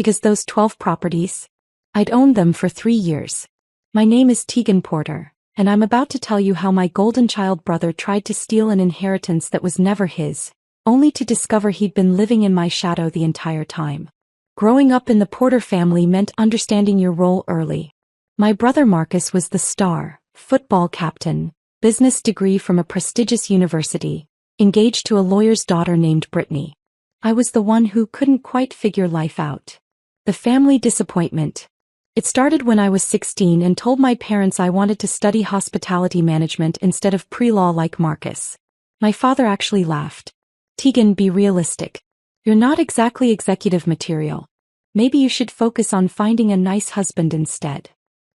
Because those 12 properties? I'd owned them for 3 years. My name is Tegan Porter, and I'm about to tell you how my golden child brother tried to steal an inheritance that was never his, only to discover he'd been living in my shadow the entire time. Growing up in the Porter family meant understanding your role early. My brother Marcus was the star, football captain, business degree from a prestigious university, engaged to a lawyer's daughter named Brittany. I was the one who couldn't quite figure life out. The family disappointment. It started when I was 16 and told my parents I wanted to study hospitality management instead of pre-law like Marcus. My father actually laughed. Tegan, be realistic. You're not exactly executive material. Maybe you should focus on finding a nice husband instead.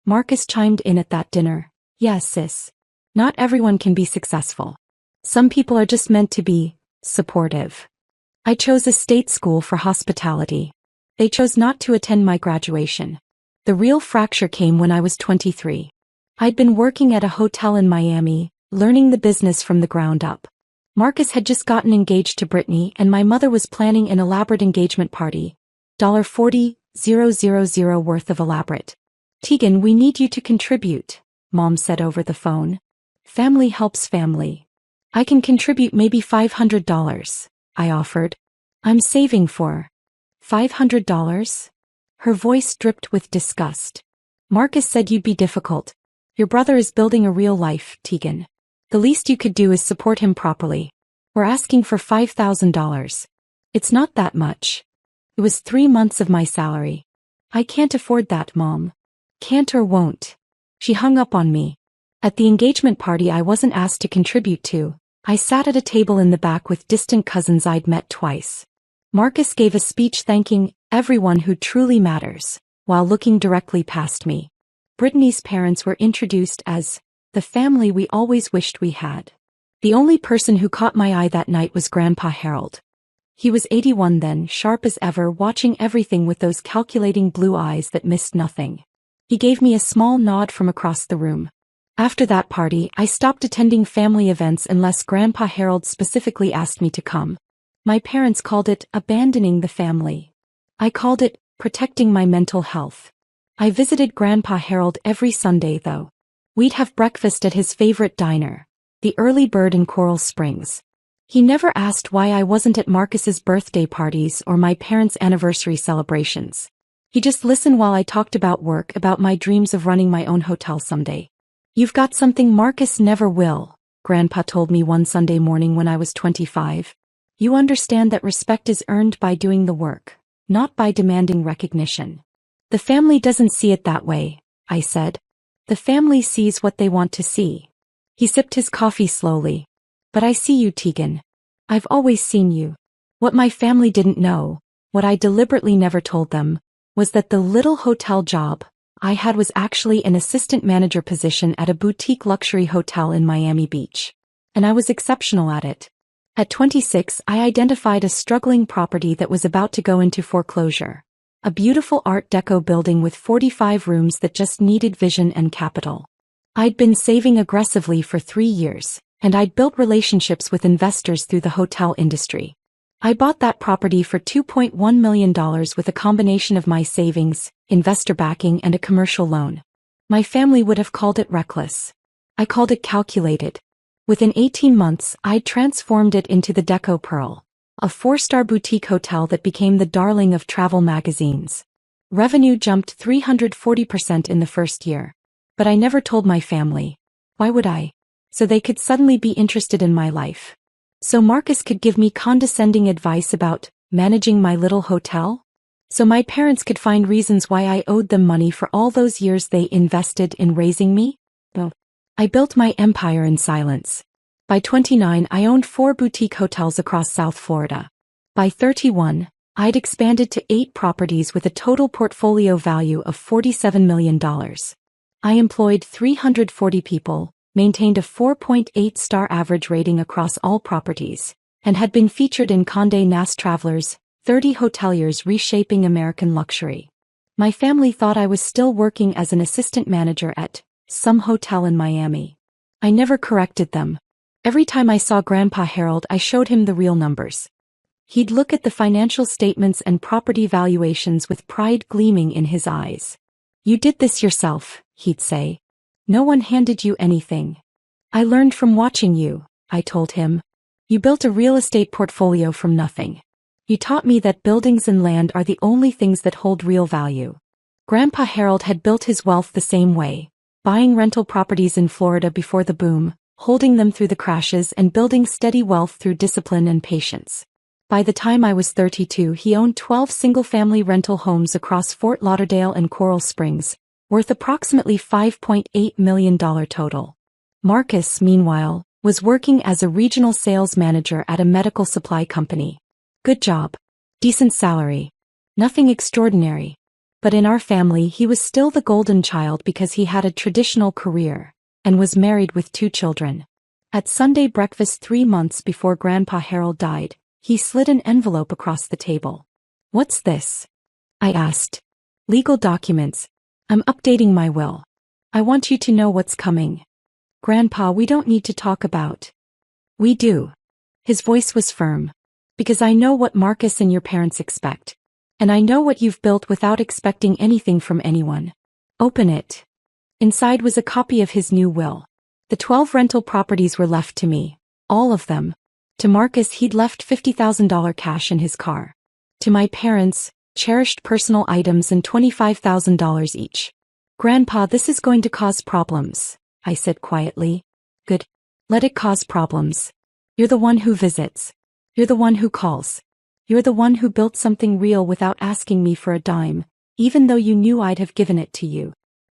Marcus chimed in at that dinner. Yes, sis. Not everyone can be successful. Some people are just meant to be supportive. I chose a state school for hospitality. They chose not to attend my graduation. The real fracture came when I was 23. I'd been working at a hotel in Miami, learning the business from the ground up. Marcus had just gotten engaged to Brittany and my mother was planning an elaborate engagement party. $40,000 worth of elaborate. Tegan, we need you to contribute, Mom said over the phone. Family helps family. I can contribute maybe $500, I offered. I'm saving for $500? Her voice dripped with disgust. Marcus said you'd be difficult. Your brother is building a real life, Tegan. The least you could do is support him properly. We're asking for $5,000. It's not that much. It was 3 months of my salary. I can't afford that, Mom. Can't or won't. She hung up on me. At the engagement party I wasn't asked to contribute to. I sat at a table in the back with distant cousins I'd met twice. Marcus gave a speech thanking everyone who truly matters, while looking directly past me. Brittany's parents were introduced as the family we always wished we had. The only person who caught my eye that night was Grandpa Harold. He was 81 then, sharp as ever, watching everything with those calculating blue eyes that missed nothing. He gave me a small nod from across the room. After that party, I stopped attending family events unless Grandpa Harold specifically asked me to come. My parents called it abandoning the family. I called it protecting my mental health. I visited Grandpa Harold every Sunday though. We'd have breakfast at his favorite diner, the Early Bird in Coral Springs. He never asked why I wasn't at Marcus's birthday parties or my parents' anniversary celebrations. He just listened while I talked about work, about my dreams of running my own hotel someday. You've got something Marcus never will, Grandpa told me one Sunday morning when I was 25. You understand that respect is earned by doing the work, not by demanding recognition. The family doesn't see it that way, I said. The family sees what they want to see. He sipped his coffee slowly. But I see you, Tegan. I've always seen you. What my family didn't know, what I deliberately never told them, was that the little hotel job I had was actually an assistant manager position at a boutique luxury hotel in Miami Beach. And I was exceptional at it. At 26, I identified a struggling property that was about to go into foreclosure. A beautiful Art Deco building with 45 rooms that just needed vision and capital. I'd been saving aggressively for 3 years, and I'd built relationships with investors through the hotel industry. I bought that property for $2.1 million with a combination of my savings, investor backing, and a commercial loan. My family would have called it reckless. I called it calculated. Within 18 months, I'd transformed it into the Deco Pearl, a 4-star boutique hotel that became the darling of travel magazines. Revenue jumped 340% in the first year. But I never told my family. Why would I? So they could suddenly be interested in my life. So Marcus could give me condescending advice about managing my little hotel? So my parents could find reasons why I owed them money for all those years they invested in raising me? Well, I built my empire in silence. By 29, I owned 4 boutique hotels across South Florida. By 31, I'd expanded to 8 properties with a total portfolio value of $47 million. I employed 340 people, maintained a 4.8-star average rating across all properties, and had been featured in Condé Nast Traveler's 30 Hoteliers Reshaping American Luxury. My family thought I was still working as an assistant manager at some hotel in Miami. I never corrected them. Every time I saw Grandpa Harold, I showed him the real numbers. He'd look at the financial statements and property valuations with pride gleaming in his eyes. "You did this yourself," he'd say. "No one handed you anything." "I learned from watching you," I told him. "You built a real estate portfolio from nothing. You taught me that buildings and land are the only things that hold real value." Grandpa Harold had built his wealth the same way, buying rental properties in Florida before the boom, holding them through the crashes and building steady wealth through discipline and patience. By the time I was 32, he owned 12 single-family rental homes across Fort Lauderdale and Coral Springs, worth approximately $5.8 million total. Marcus, meanwhile, was working as a regional sales manager at a medical supply company. Good job. Decent salary. Nothing extraordinary. But in our family he was still the golden child because he had a traditional career, and was married with 2 children. At Sunday breakfast 3 months before Grandpa Harold died, he slid an envelope across the table. "What's this?" I asked. "Legal documents. I'm updating my will. I want you to know what's coming." "Grandpa, we don't need to talk about." "We do." His voice was firm. "Because I know what Marcus and your parents expect. And I know what you've built without expecting anything from anyone. Open it." Inside was a copy of his new will. The 12 rental properties were left to me. All of them. To Marcus he'd left $50,000 cash in his car. To my parents, cherished personal items and $25,000 each. "Grandpa, this is going to cause problems," I said quietly. "Good. Let it cause problems. You're the one who visits. You're the one who calls. You're the one who built something real without asking me for a dime, even though you knew I'd have given it to you."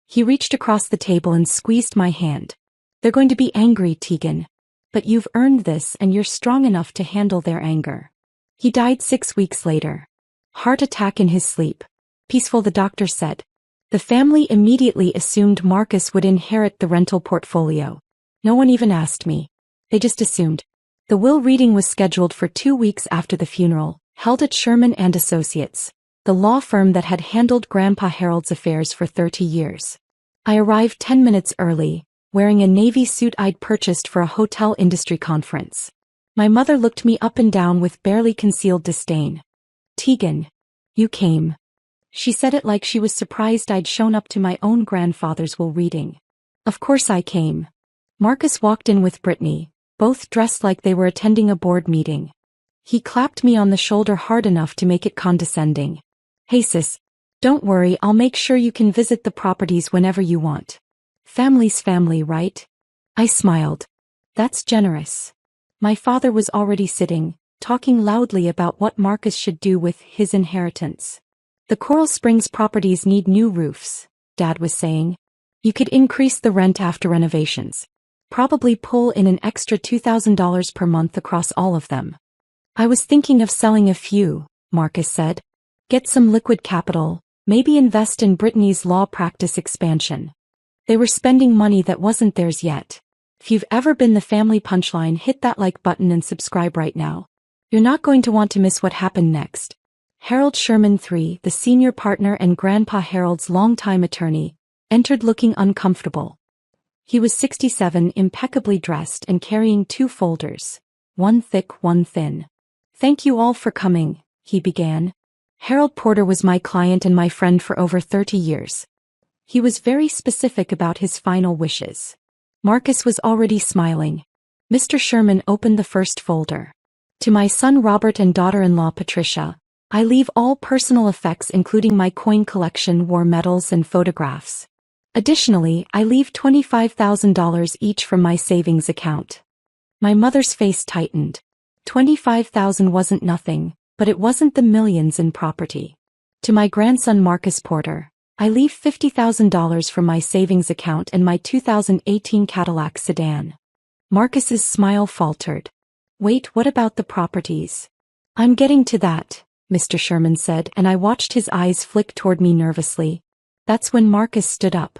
He reached across the table and squeezed my hand. "They're going to be angry, Tegan. But you've earned this and you're strong enough to handle their anger." He died 6 weeks later. Heart attack in his sleep. Peaceful, the doctor said. The family immediately assumed Marcus would inherit the rental portfolio. No one even asked me. They just assumed. The will reading was scheduled for 2 weeks after the funeral, held at Sherman and Associates, the law firm that had handled Grandpa Harold's affairs for 30 years. I arrived 10 minutes early, wearing a navy suit I'd purchased for a hotel industry conference. My mother looked me up and down with barely concealed disdain. "Tegan, you came." She said it like she was surprised I'd shown up to my own grandfather's will reading. Of course I came. Marcus walked in with Brittany, both dressed like they were attending a board meeting. He clapped me on the shoulder hard enough to make it condescending. "Hey sis, don't worry, I'll make sure you can visit the properties whenever you want. Family's family, right?" I smiled. "That's generous." My father was already sitting, talking loudly about what Marcus should do with his inheritance. "The Coral Springs properties need new roofs," Dad was saying. "You could increase the rent after renovations. Probably pull in an extra $2,000 per month across all of them." "I was thinking of selling a few," Marcus said. "Get some liquid capital, maybe invest in Brittany's law practice expansion." They were spending money that wasn't theirs yet. If you've ever been the family punchline, hit that like button and subscribe right now. You're not going to want to miss what happened next. Harold Sherman III, the senior partner and Grandpa Harold's longtime attorney, entered looking uncomfortable. He was 67, impeccably dressed and carrying 2 folders, one thick, one thin. "Thank you all for coming," he began. "Harold Porter was my client and my friend for over 30 years. He was very specific about his final wishes." Marcus was already smiling. Mr. Sherman opened the first folder. "To my son Robert and daughter-in-law Patricia, I leave all personal effects including my coin collection, war medals and photographs. Additionally, I leave $25,000 each from my savings account." My mother's face tightened. 25,000 wasn't nothing, but it wasn't the millions in property. "To my grandson Marcus Porter, I leave $50,000 from my savings account and my 2018 Cadillac sedan." Marcus's smile faltered. "Wait, what about the properties?" "I'm getting to that," Mr. Sherman said, and I watched his eyes flick toward me nervously. That's when Marcus stood up.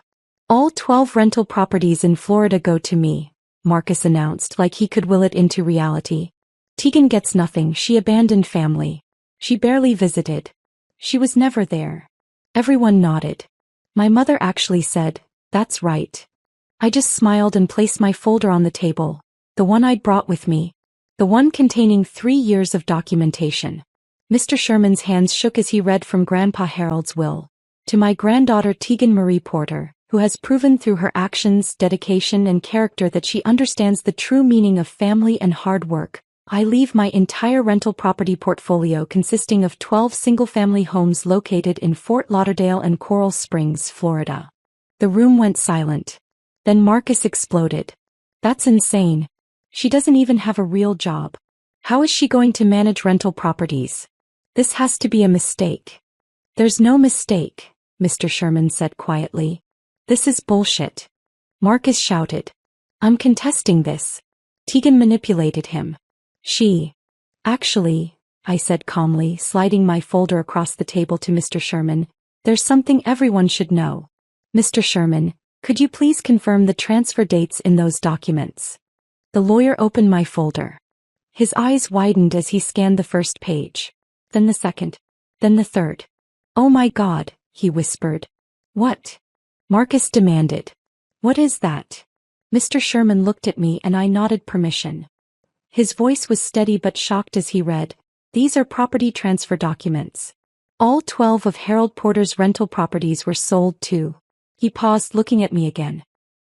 "All 12 rental properties in Florida go to me," Marcus announced like he could will it into reality. "Tegan gets nothing, she abandoned family. She barely visited. She was never there." Everyone nodded. My mother actually said, "That's right." I just smiled and placed my folder on the table, the one I'd brought with me. The one containing 3 years of documentation. Mr. Sherman's hands shook as he read from Grandpa Harold's will. To my granddaughter Tegan Marie Porter, who has proven through her actions, dedication, and character that she understands the true meaning of family and hard work, I leave my entire rental property portfolio consisting of 12 single-family homes located in Fort Lauderdale and Coral Springs, Florida. The room went silent. Then Marcus exploded. That's insane. She doesn't even have a real job. How is she going to manage rental properties? This has to be a mistake. There's no mistake, Mr. Sherman said quietly. This is bullshit. Marcus shouted. I'm contesting this. Tegan manipulated him. Actually, I said calmly, sliding my folder across the table to Mr. Sherman, there's something everyone should know. Mr. Sherman, could you please confirm the transfer dates in those documents? The lawyer opened my folder. His eyes widened as he scanned the first page. Then the second. Then the third. Oh my God, he whispered. What? Marcus demanded. What is that? Mr. Sherman looked at me and I nodded permission. His voice was steady but shocked as he read, These are property transfer documents. All 12 of Harold Porter's rental properties were sold to. He paused, looking at me again.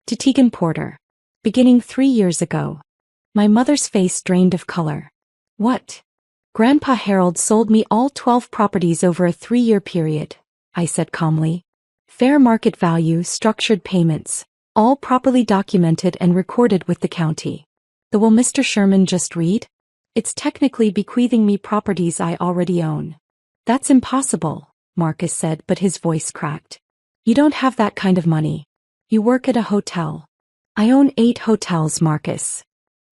To Tegan Porter. Beginning 3 years ago. My mother's face drained of color. What? Grandpa Harold sold me all 12 properties over a 3-year period, I said calmly. Fair market value, structured payments, all properly documented and recorded with the county. The will Mr. Sherman just read? It's technically bequeathing me properties I already own. That's impossible, Marcus said, but his voice cracked. You don't have that kind of money. You work at a hotel. I own 8 hotels, Marcus.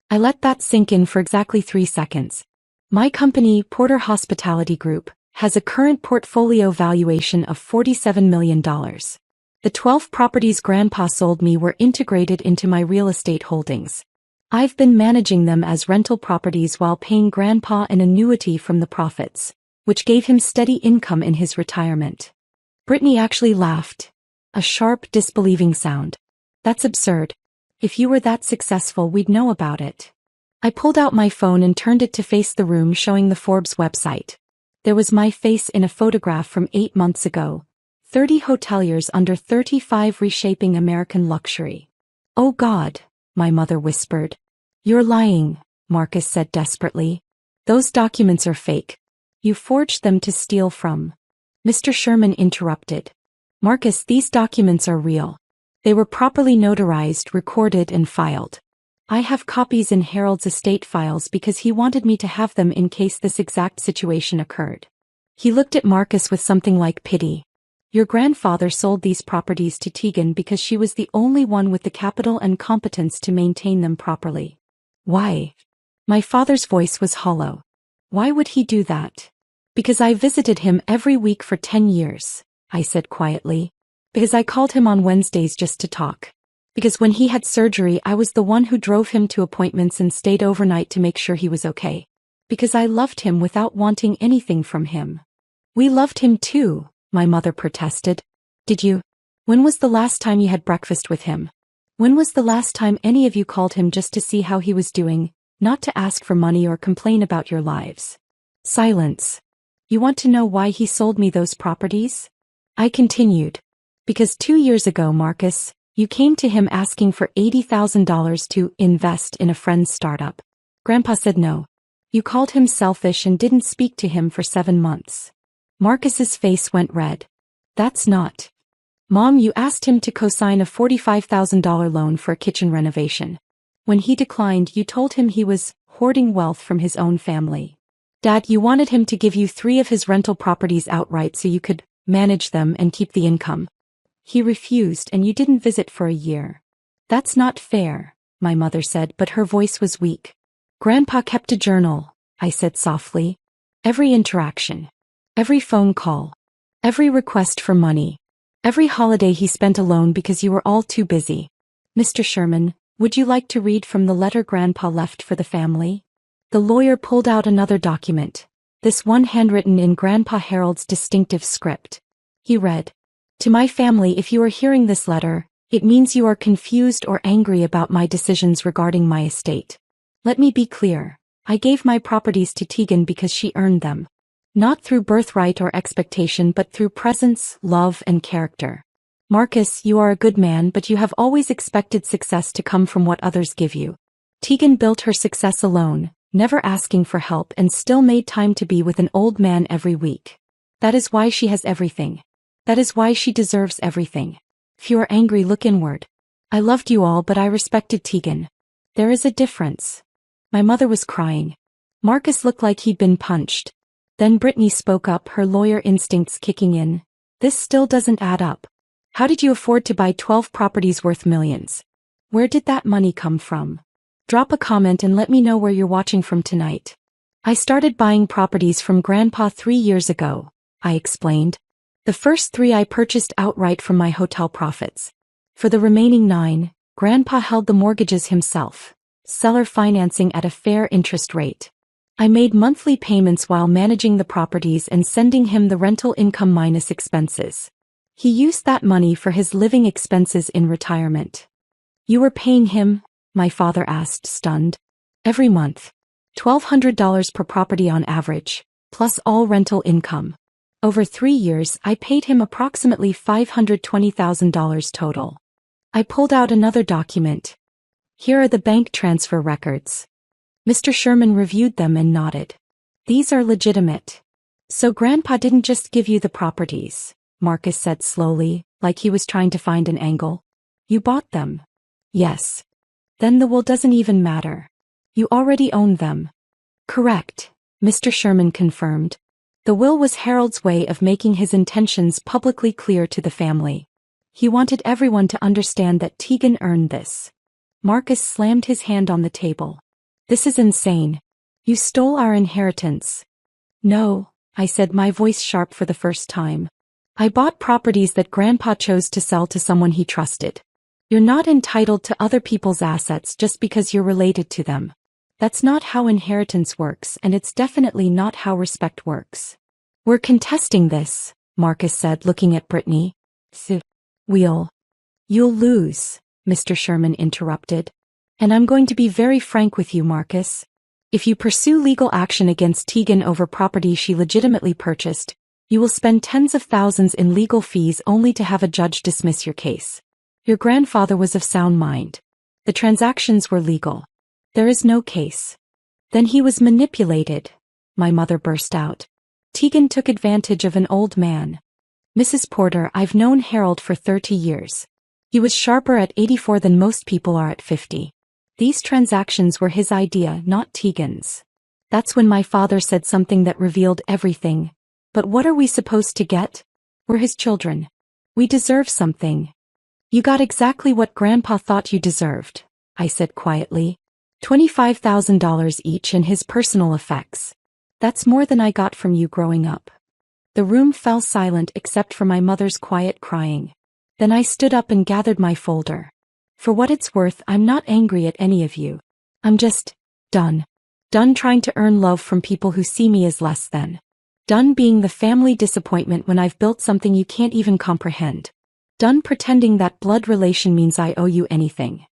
I let that sink in for exactly 3 seconds. My company, Porter Hospitality Group, has a current portfolio valuation of $47 million. The 12 properties Grandpa sold me were integrated into my real estate holdings. I've been managing them as rental properties while paying Grandpa an annuity from the profits, which gave him steady income in his retirement. Brittany actually laughed. A sharp, disbelieving sound. That's absurd. If you were that successful, we'd know about it. I pulled out my phone and turned it to face the room, showing the Forbes website. There was my face in a photograph from 8 months ago. 30 hoteliers under 35 reshaping American luxury. Oh God, my mother whispered. You're lying, Marcus said desperately. Those documents are fake. You forged them to steal from. Mr. Sherman interrupted. Marcus, these documents are real. They were properly notarized, recorded, and filed. I have copies in Harold's estate files because he wanted me to have them in case this exact situation occurred. He looked at Marcus with something like pity. Your grandfather sold these properties to Tegan because she was the only one with the capital and competence to maintain them properly. Why? My father's voice was hollow. Why would he do that? Because I visited him every week for 10 years, I said quietly. Because I called him on Wednesdays just to talk. Because when he had surgery, I was the one who drove him to appointments and stayed overnight to make sure he was okay. Because I loved him without wanting anything from him. We loved him too, my mother protested. Did you? When was the last time you had breakfast with him? When was the last time any of you called him just to see how he was doing, not to ask for money or complain about your lives? Silence. You want to know why he sold me those properties? I continued. Because 2 years ago, Marcus, you came to him asking for $80,000 to invest in a friend's startup. Grandpa said no. You called him selfish and didn't speak to him for 7 months. Marcus's face went red. That's not. Mom, you asked him to co-sign a $45,000 loan for a kitchen renovation. When he declined, you told him he was hoarding wealth from his own family. Dad, you wanted him to give you 3 of his rental properties outright so you could manage them and keep the income. He refused and you didn't visit for a year. That's not fair, my mother said, but her voice was weak. Grandpa kept a journal, I said softly. Every interaction. Every phone call. Every request for money. Every holiday he spent alone because you were all too busy. Mr. Sherman, would you like to read from the letter Grandpa left for the family? The lawyer pulled out another document. This one handwritten in Grandpa Harold's distinctive script. He read. To my family, if you are hearing this letter, it means you are confused or angry about my decisions regarding my estate. Let me be clear. I gave my properties to Tegan because she earned them. Not through birthright or expectation but through presence, love, and character. Marcus, you are a good man, but you have always expected success to come from what others give you. Tegan built her success alone, never asking for help, and still made time to be with an old man every week. That is why she has everything. That is why she deserves everything. If you are angry, look inward. I loved you all, but I respected Tegan. There is a difference. My mother was crying. Marcus looked like he'd been punched. Then Brittany spoke up, her lawyer instincts kicking in. This still doesn't add up. How did you afford to buy 12 properties worth millions? Where did that money come from? Drop a comment and let me know where you're watching from tonight. I started buying properties from Grandpa 3 years ago, I explained. The first 3 I purchased outright from my hotel profits. For the remaining 9, Grandpa held the mortgages himself, seller financing at a fair interest rate. I made monthly payments while managing the properties and sending him the rental income minus expenses. He used that money for his living expenses in retirement. You were paying him? My father asked, stunned. Every month. $1,200 per property on average, plus all rental income. Over 3 years, I paid him approximately $520,000 total. I pulled out another document. Here are the bank transfer records. Mr. Sherman reviewed them and nodded. These are legitimate. So Grandpa didn't just give you the properties, Marcus said slowly, like he was trying to find an angle. You bought them. Yes. Then the will doesn't even matter. You already owned them. Correct, Mr. Sherman confirmed. The will was Harold's way of making his intentions publicly clear to the family. He wanted everyone to understand that Tegan earned this. Marcus slammed his hand on the table. This is insane. You stole our inheritance. No, I said, my voice sharp for the first time. I bought properties that Grandpa chose to sell to someone he trusted. You're not entitled to other people's assets just because you're related to them. That's not how inheritance works, and it's definitely not how respect works. We're contesting this, Marcus said, looking at Brittany. You'll lose, Mr. Sherman interrupted. And I'm going to be very frank with you, Marcus. If you pursue legal action against Tegan over property she legitimately purchased, you will spend tens of thousands in legal fees only to have a judge dismiss your case. Your grandfather was of sound mind. The transactions were legal. There is no case. Then he was manipulated, my mother burst out. Tegan took advantage of an old man. Mrs. Porter, I've known Harold for 30 years. He was sharper at 84 than most people are at 50. These transactions were his idea, not Tegan's. That's when my father said something that revealed everything. But what are we supposed to get? We're his children. We deserve something. You got exactly what Grandpa thought you deserved, I said quietly. $25,000 each and his personal effects. That's more than I got from you growing up. The room fell silent except for my mother's quiet crying. Then I stood up and gathered my folder. For what it's worth, I'm not angry at any of you. I'm just done. Done trying to earn love from people who see me as less than. Done being the family disappointment when I've built something you can't even comprehend. Done pretending that blood relation means I owe you anything.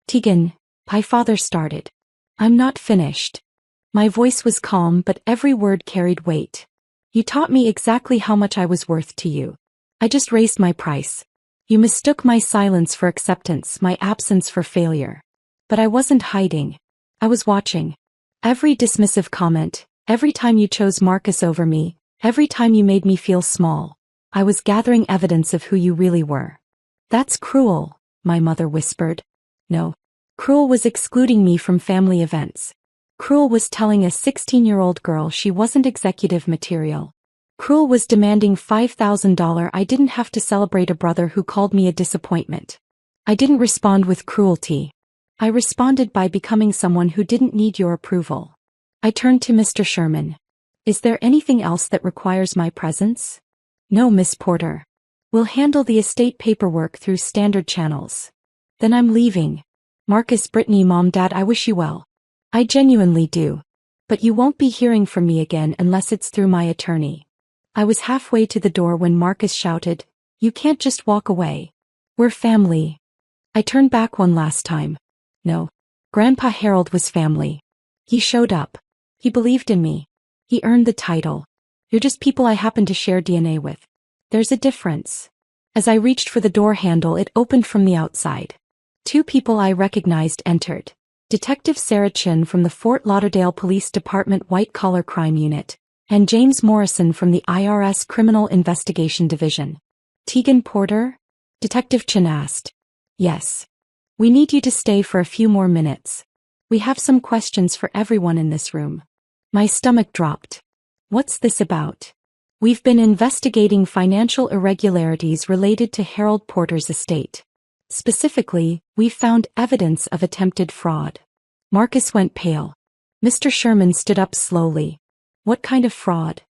Tegan, my father started. I'm not finished. My voice was calm, but every word carried weight. You taught me exactly how much I was worth to you. I just raised my price. You mistook my silence for acceptance, my absence for failure. But I wasn't hiding. I was watching. Every dismissive comment, every time you chose Marcus over me, every time you made me feel small, I was gathering evidence of who you really were. That's cruel, my mother whispered. No. Cruel was excluding me from family events. Cruel was telling a 16-year-old girl she wasn't executive material. Cruel was demanding $5,000 I didn't have to celebrate a brother who called me a disappointment. I didn't respond with cruelty. I responded by becoming someone who didn't need your approval. I turned to Mr. Sherman. Is there anything else that requires my presence? No, Miss Porter. We'll handle the estate paperwork through standard channels. Then I'm leaving. Marcus, Brittany, Mom, Dad, I wish you well. I genuinely do. But you won't be hearing from me again unless it's through my attorney. I was halfway to the door when Marcus shouted, You can't just walk away. We're family. I turned back one last time. No. Grandpa Harold was family. He showed up. He believed in me. He earned the title. You're just people I happen to share DNA with. There's a difference. As I reached for the door handle, it opened from the outside. Two people I recognized entered. Detective Sarah Chin from the Fort Lauderdale Police Department White Collar Crime Unit, and James Morrison from the IRS Criminal Investigation Division. Tegan Porter? Detective Chin asked. Yes. We need you to stay for a few more minutes. We have some questions for everyone in this room. My stomach dropped. What's this about? We've been investigating financial irregularities related to Harold Porter's estate. Specifically, we found evidence of attempted fraud. Marcus went pale. Mr. Sherman stood up slowly. What kind of fraud?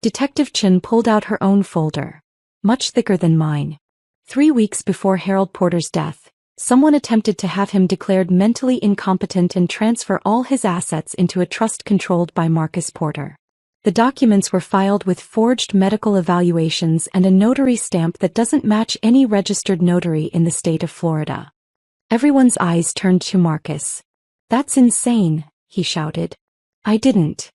Detective Chin pulled out her own folder. Much thicker than mine. 3 weeks before Harold Porter's death, someone attempted to have him declared mentally incompetent and transfer all his assets into a trust controlled by Marcus Porter. The documents were filed with forged medical evaluations and a notary stamp that doesn't match any registered notary in the state of Florida. Everyone's eyes turned to Marcus. That's insane, he shouted. I didn't.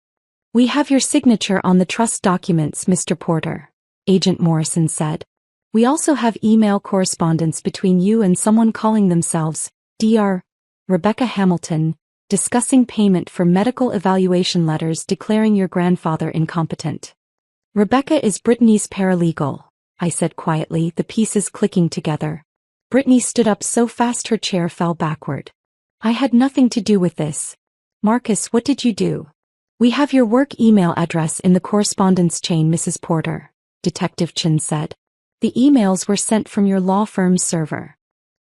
We have your signature on the trust documents, Mr. Porter, Agent Morrison said. We also have email correspondence between you and someone calling themselves Dr. Rebecca Hamilton, discussing payment for medical evaluation letters declaring your grandfather incompetent. Rebecca is Brittany's paralegal, I said quietly, the pieces clicking together. Brittany stood up so fast her chair fell backward. I had nothing to do with this. Marcus, what did you do? We have your work email address in the correspondence chain, Mrs. Porter, Detective Chin said. The emails were sent from your law firm's server.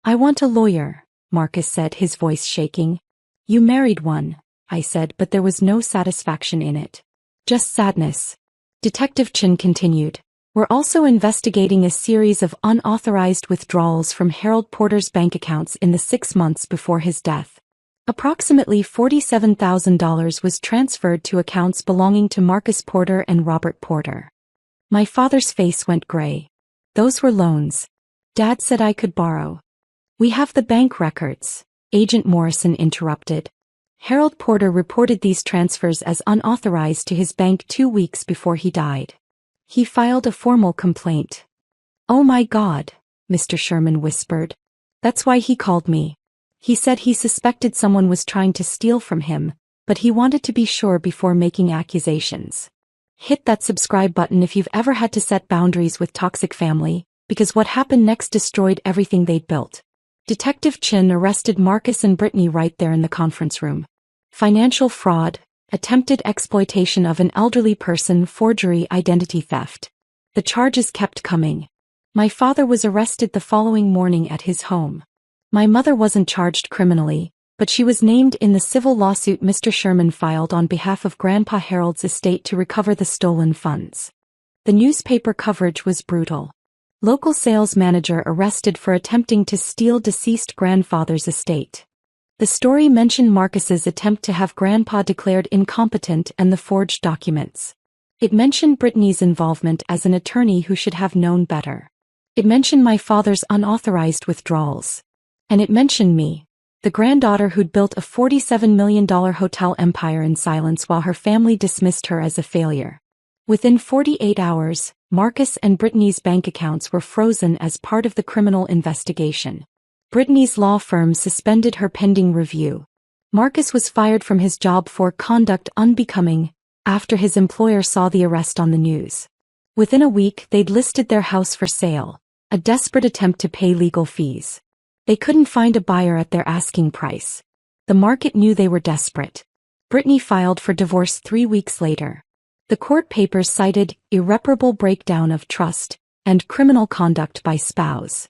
I want a lawyer, Marcus said, his voice shaking. You married one, I said, but there was no satisfaction in it. Just sadness. Detective Chin continued. We're also investigating a series of unauthorized withdrawals from Harold Porter's bank accounts in the 6 months before his death. Approximately $47,000 was transferred to accounts belonging to Marcus Porter and Robert Porter. My father's face went gray. Those were loans. Dad said I could borrow. We have the bank records, Agent Morrison interrupted. Harold Porter reported these transfers as unauthorized to his bank 2 weeks before he died. He filed a formal complaint. Oh my God, Mr. Sherman whispered. That's why he called me. He said he suspected someone was trying to steal from him, but he wanted to be sure before making accusations. Hit that subscribe button if you've ever had to set boundaries with toxic family, because what happened next destroyed everything they'd built. Detective Chin arrested Marcus and Brittany right there in the conference room. Financial fraud, attempted exploitation of an elderly person, forgery, identity theft. The charges kept coming. My father was arrested the following morning at his home. My mother wasn't charged criminally, but she was named in the civil lawsuit Mr. Sherman filed on behalf of Grandpa Harold's estate to recover the stolen funds. The newspaper coverage was brutal. Local sales manager arrested for attempting to steal deceased grandfather's estate. The story mentioned Marcus's attempt to have Grandpa declared incompetent and the forged documents. It mentioned Brittany's involvement as an attorney who should have known better. It mentioned my father's unauthorized withdrawals. And it mentioned me, the granddaughter who'd built a $47 million hotel empire in silence while her family dismissed her as a failure. Within 48 hours, Marcus and Brittany's bank accounts were frozen as part of the criminal investigation. Brittany's law firm suspended her pending review. Marcus was fired from his job for conduct unbecoming after his employer saw the arrest on the news. Within a week, they'd listed their house for sale, a desperate attempt to pay legal fees. They couldn't find a buyer at their asking price. The market knew they were desperate. Brittany filed for divorce 3 weeks later. The court papers cited irreparable breakdown of trust and criminal conduct by spouse.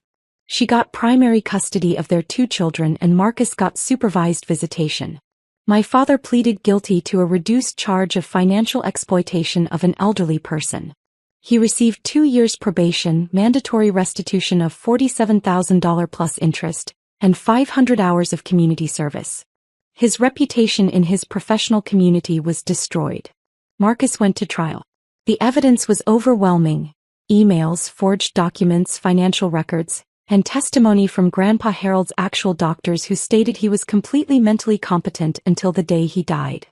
She got primary custody of their 2 children and Marcus got supervised visitation. My father pleaded guilty to a reduced charge of financial exploitation of an elderly person. He received 2 years probation, mandatory restitution of $47,000 plus interest, and 500 hours of community service. His reputation in his professional community was destroyed. Marcus went to trial. The evidence was overwhelming. Emails, forged documents, financial records, and testimony from Grandpa Harold's actual doctors who stated he was completely mentally competent until the day he died.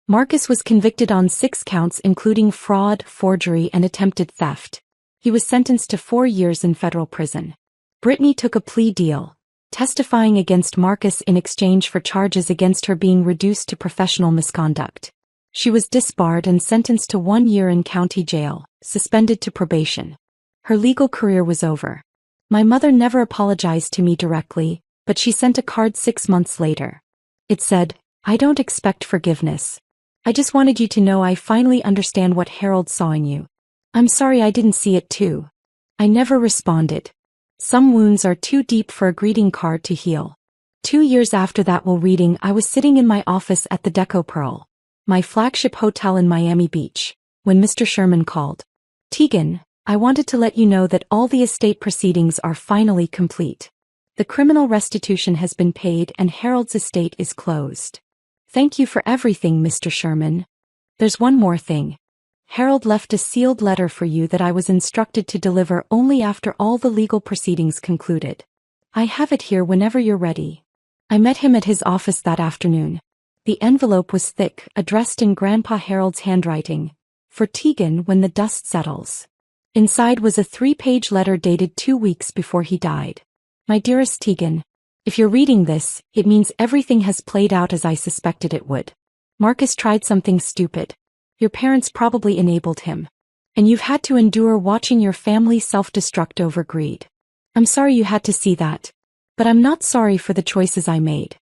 Marcus was convicted on 6 counts including fraud, forgery, and attempted theft. He was sentenced to 4 years in federal prison. Brittany took a plea deal, testifying against Marcus in exchange for charges against her being reduced to professional misconduct. She was disbarred and sentenced to 1 year in county jail, suspended to probation. Her legal career was over. My mother never apologized to me directly, but she sent a card 6 months later. It said, "I don't expect forgiveness. I just wanted you to know I finally understand what Harold saw in you. I'm sorry I didn't see it too." I never responded. Some wounds are too deep for a greeting card to heal. 2 years after that while reading, I was sitting in my office at the Deco Pearl, my flagship hotel in Miami Beach, when Mr. Sherman called. "Tegan, I wanted to let you know that all the estate proceedings are finally complete. The criminal restitution has been paid and Harold's estate is closed. Thank you for everything, Mr. Sherman. There's one more thing. Harold left a sealed letter for you that I was instructed to deliver only after all the legal proceedings concluded. I have it here whenever you're ready." I met him at his office that afternoon. The envelope was thick, addressed in Grandpa Harold's handwriting. "For Tegan when the dust settles." Inside was a 3-page letter dated 2 weeks before he died. "My dearest Tegan, if you're reading this, it means everything has played out as I suspected it would. Marcus tried something stupid. Your parents probably enabled him. And you've had to endure watching your family self-destruct over greed. I'm sorry you had to see that. But I'm not sorry for the choices I made.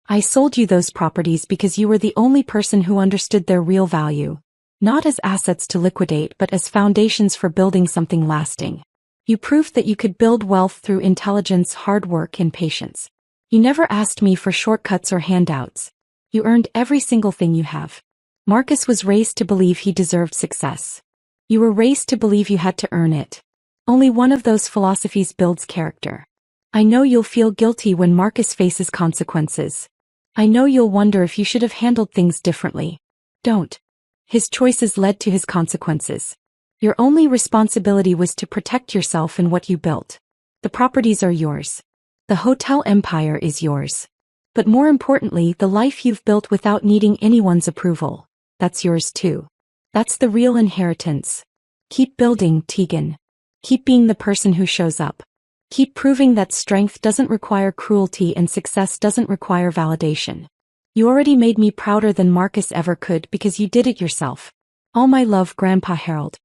I sold you those properties because you were the only person who understood their real value. Not as assets to liquidate but as foundations for building something lasting. You proved that you could build wealth through intelligence, hard work, and patience. You never asked me for shortcuts or handouts. You earned every single thing you have. Marcus was raised to believe he deserved success. You were raised to believe you had to earn it. Only one of those philosophies builds character. I know you'll feel guilty when Marcus faces consequences. I know you'll wonder if you should have handled things differently. Don't. His choices led to his consequences. Your only responsibility was to protect yourself and what you built. The properties are yours. The hotel empire is yours. But more importantly, the life you've built without needing anyone's approval. That's yours too. That's the real inheritance. Keep building, Tegan. Keep being the person who shows up. Keep proving that strength doesn't require cruelty and success doesn't require validation. You already made me prouder than Marcus ever could because you did it yourself. All my love, Grandpa Harold.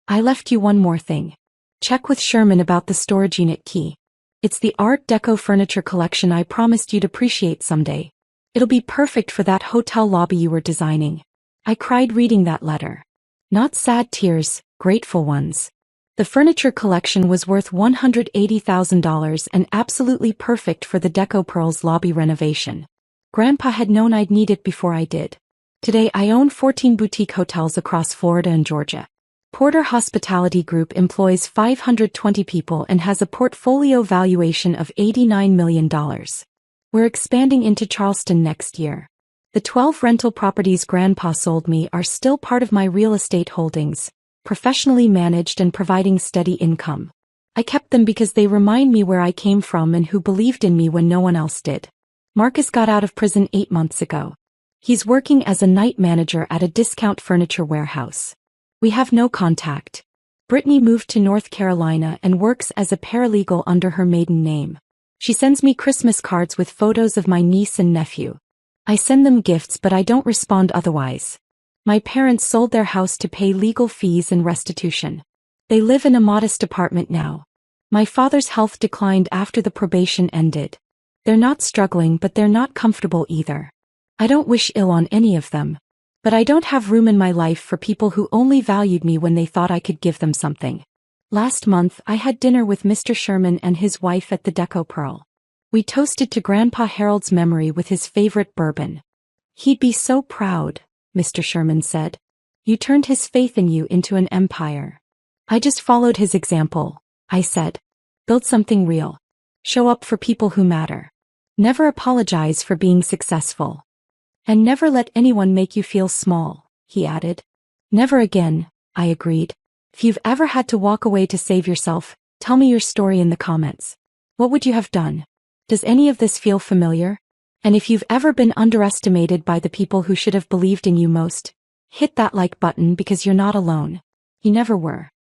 I left you one more thing. Check with Sherman about the storage unit key. It's the Art Deco furniture collection I promised you'd appreciate someday. It'll be perfect for that hotel lobby you were designing. I cried reading that letter. Not sad tears, grateful ones. The furniture collection was worth $180,000 and absolutely perfect for the Deco Pearl's lobby renovation. Grandpa had known I'd need it before I did. Today I own 14 boutique hotels across Florida and Georgia. Porter Hospitality Group employs 520 people and has a portfolio valuation of $89 million. We're expanding into Charleston next year. The 12 rental properties Grandpa sold me are still part of my real estate holdings, professionally managed and providing steady income. I kept them because they remind me where I came from and who believed in me when no one else did. Marcus got out of prison 8 months ago. He's working as a night manager at a discount furniture warehouse. We have no contact. Brittany moved to North Carolina and works as a paralegal under her maiden name. She sends me Christmas cards with photos of my niece and nephew. I send them gifts but I don't respond otherwise. My parents sold their house to pay legal fees and restitution. They live in a modest apartment now. My father's health declined after the probation ended. They're not struggling but they're not comfortable either. I don't wish ill on any of them. But I don't have room in my life for people who only valued me when they thought I could give them something. Last month I had dinner with Mr. Sherman and his wife at the Deco Pearl. We toasted to Grandpa Harold's memory with his favorite bourbon. He'd be so proud, Mr. Sherman said. You turned his faith in you into an empire. I just followed his example, I said. Build something real. Show up for people who matter. Never apologize for being successful. And never let anyone make you feel small, he added. Never again, I agreed. If you've ever had to walk away to save yourself, tell me your story in the comments. What would you have done? Does any of this feel familiar? And if you've ever been underestimated by the people who should have believed in you most, hit that like button because you're not alone. You never were.